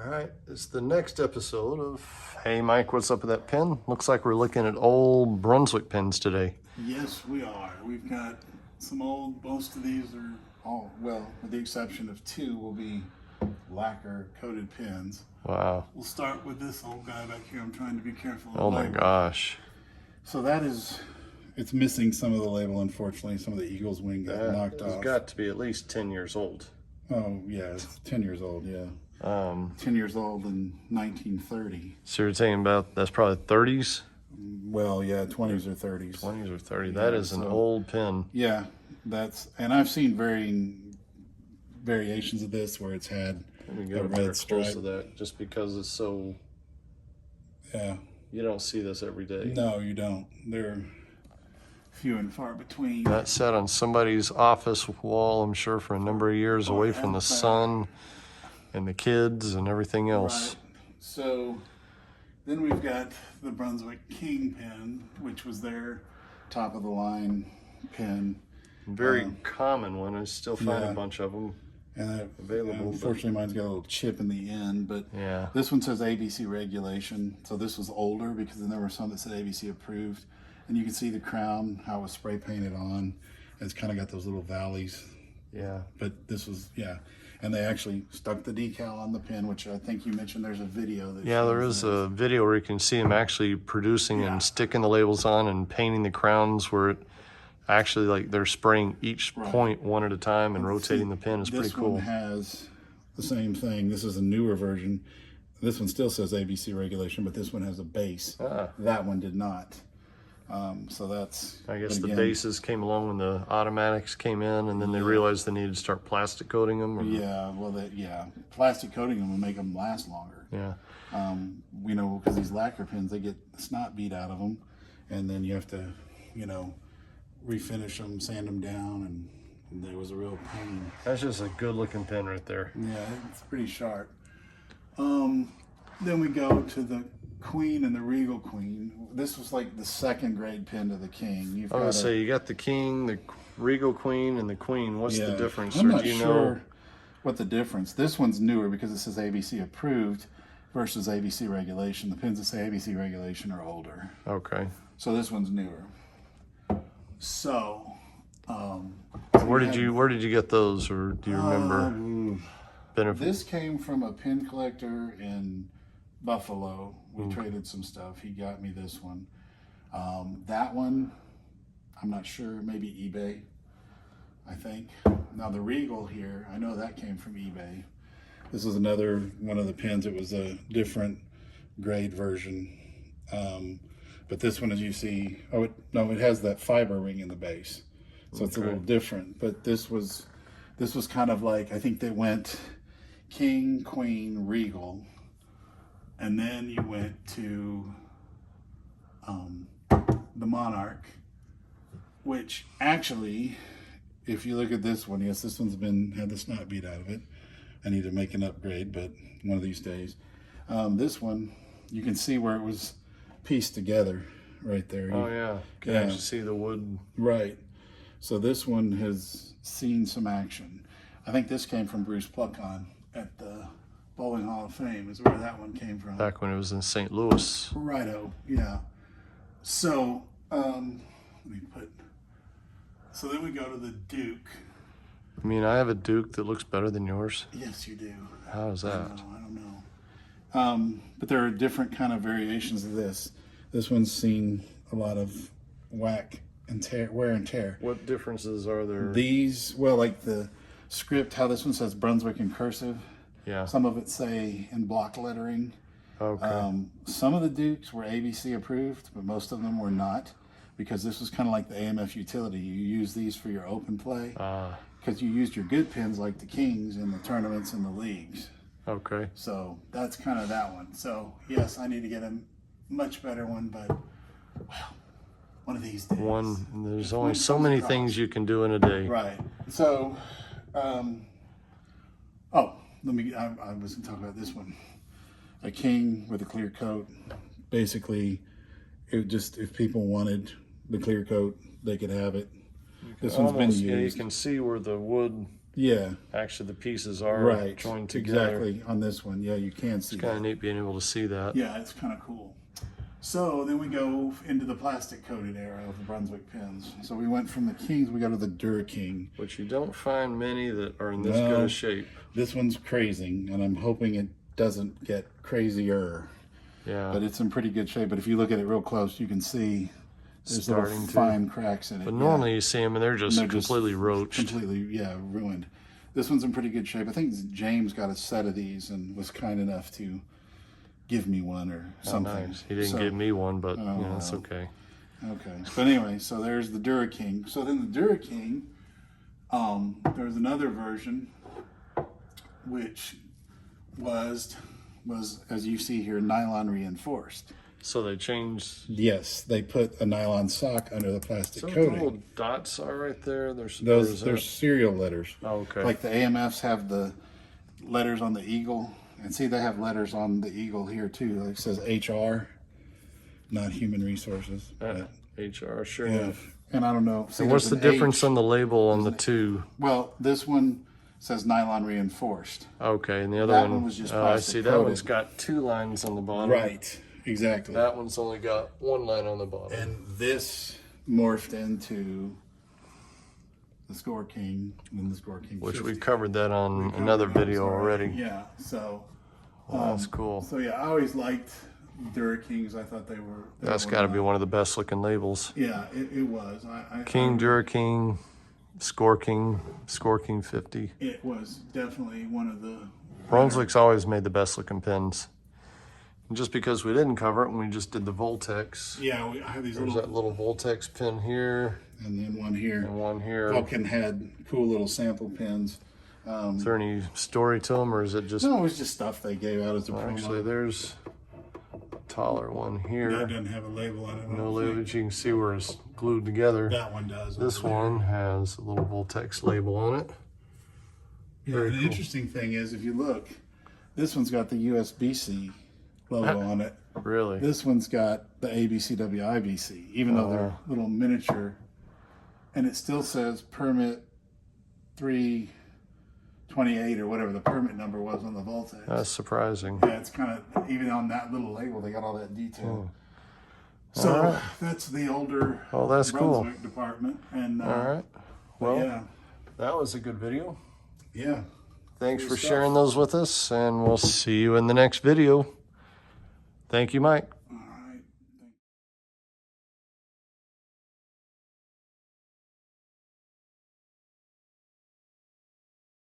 right, it's the next episode of Hey Mike, what's up with that pen? Looks like we're looking at old Brunswick pens today. Yes, we are. We've got some old, most of these are all, well, with the exception of two, will be lacquer coated pens. Wow. We'll start with this old guy back here. I'm trying to be careful. Oh my gosh. So that is, it's missing some of the label, unfortunately. Some of the eagle's wing got knocked off. It's got to be at least 10 years old. Oh, yeah, it's 10 years old, yeah. 10 years old in 1930. So you're saying about, that's probably 30s? Well, yeah, 20s or 30s. 20s or 30s. That is an old pen. Yeah, that's, and I've seen varying variations of this where it's had Let me get a better close to that, just because it's so, yeah. You don't see this every day. No, you don't. They're few and far between. That sat on somebody's office wall, I'm sure, for a number of years, away from the sun and the kids and everything else. Right. So then we've got the Brunswick King Pen, which was their top of the line pen. Very common one. I still find a bunch of them available. Unfortunately, mine's got a little chip in the end, but yeah. This one says ABC regulation. So this was older because then there were some that said ABC approved. And you can see the crown, how it was spray painted on. It's kind of got those little valleys. Yeah. But this was, yeah. And they actually stuck the decal on the pen, which I think you mentioned there's a video that yeah, there is a video where you can see them actually producing and sticking the labels on and painting the crowns where it actually, like, they're spraying each point one at a time and rotating the pen. Is pretty cool. This one has the same thing. This is a newer version. This one still says ABC regulation, but this one has a base. That one did not. So that's, I guess the bases came along when the automatics came in, and then they realized they needed to start plastic coating them. Or, yeah, well, plastic coating them will make them last longer. Yeah. You know, because these lacquer pens, they get snot beat out of them, and then you have to, you know, refinish them, sand them down, and there was a real pain. That's just a good looking pen right there. Yeah, it's pretty sharp. Then we go to the Queen and the Regal Queen. This was like the second grade pen to the King. I would say you got the King, the Regal Queen, and the Queen. What's the difference? I'm not sure what the difference. This one's newer because it says ABC approved versus ABC regulation. The pens that say ABC regulation are older. Okay. So this one's newer. So, where did you get those, or do you remember? This came from a pen collector in Buffalo. We traded some stuff. He got me this one. That one, I'm not sure, maybe eBay, I think. Now the Regal here, I know that came from eBay. This is another one of the pens. It was a different grade version. But this one, as you see, it has that fiber ring in the base. So it's a little different. But this was kind of like, I think they went King, Queen, Regal. And then you went to the Monarch, which actually, if you look at this one, yes, this one's had the snot beat out of it. I need to make an upgrade, but one of these days. This one, you can see where it was pieced together right there. Oh yeah, can actually see the wood. Right. So this one has seen some action. I think this came from Bruce Pluckon at the Bowling Hall of Fame is where that one came from. Back when it was in St. Louis. Righto, yeah. So, so then we go to the Duke. I mean, I have a Duke that looks better than yours. Yes, you do. How is that? I don't know. But there are different kind of variations of this. This one's seen a lot of whack and wear and tear. What differences are there? These, well, like the script, how this one says Brunswick in cursive. Yeah. Some of it say in block lettering. Okay. Some of the Dukes were ABC approved, but most of them were not, because this was kind of like the AMF utility. You use these for your open play because you used your good pens like the Kings in the tournaments and the leagues. Okay. So that's kind of that one. So yes, I need to get a much better one, but well, one of these days. There's only so many things you can do in a day. Right. So, I was going to talk about this one. A King with a clear coat. Basically, if people wanted the clear coat, they could have it. This one's been used. Yeah, you can see where the wood Yeah. Actually, the pieces are Right. joined together. Exactly. On this one. Yeah, you can see It's kind that. of neat being able to see that. Yeah, it's kind of cool. So then we go into the plastic coated era of the Brunswick pens. So we went from the Kings, we go to the Dura King. Which you don't find many that are in this No. good a shape. This one's crazy, and I'm hoping it doesn't get crazier. Yeah. But it's in pretty good shape. But if you look at it real close, you can see there's little Starting to. fine cracks in it. But normally you see them and they're just completely roached. Completely, yeah, ruined. This one's in pretty good shape. I think James got a set of these and was kind enough to give me one or something. Oh, nice. He didn't give me one, but you know, it's okay. Okay. But anyway, so there's the Dura King. So then the Dura King, there's another version which was as you see here, nylon reinforced. So they changed. Yes, they put a nylon sock under the plastic So the coating. little dots are right there. There's Those serial letters. Oh, okay. Like the AMFs have the letters on the eagle, and see they have letters on the eagle here too. Like it says HR, not human resources. HR, sure Yeah. enough. And I don't know. See, And what's the there's an difference H. on the label on the two? Well, this one says nylon reinforced. Okay, and the other That one, one was just I plastic see. That coated. one's got 2 lines on the bottom. Right. Exactly. That one's only got 1 line on the bottom. And this morphed into the Score King and the Score King Which 50. we covered that on another video already. Yeah. So. That's cool. So yeah, I always liked Dura Kings. I thought they were. That's got to be one of the best looking labels. Yeah, it was. King, Dura King, Score King 50. It was definitely one of the. Brunswick's always made the best looking pens. And just because we didn't cover it when we just did the Voltex. Yeah, I have these There's that little Voltex pin here and then one here. and one here. Vulcan had cool little sample pens. Is there any story to them, or is it just... No, it was just stuff they gave out as a promo. Actually, there's a taller one here. That doesn't have a label on it. I No don't label, think. but you can see where it's glued together. That one does. This one has a little Voltex label on it. Yeah, Very the cool. interesting thing is, if you look, this one's got the USB-C logo on it. Really? This one's got the ABCW IBC, even though they're little miniature. And it still says permit 328 or whatever the permit number was on the Voltex. That's surprising. Yeah, it's kind of, even on that little label, they got all that detail. So Alright. that's the older Oh, that's cool. Brunswick department. And All right. Well, yeah, that was a good video. yeah. Thanks Good for stuff. sharing those with us, and we'll see you in the next video. Thank you, Mike.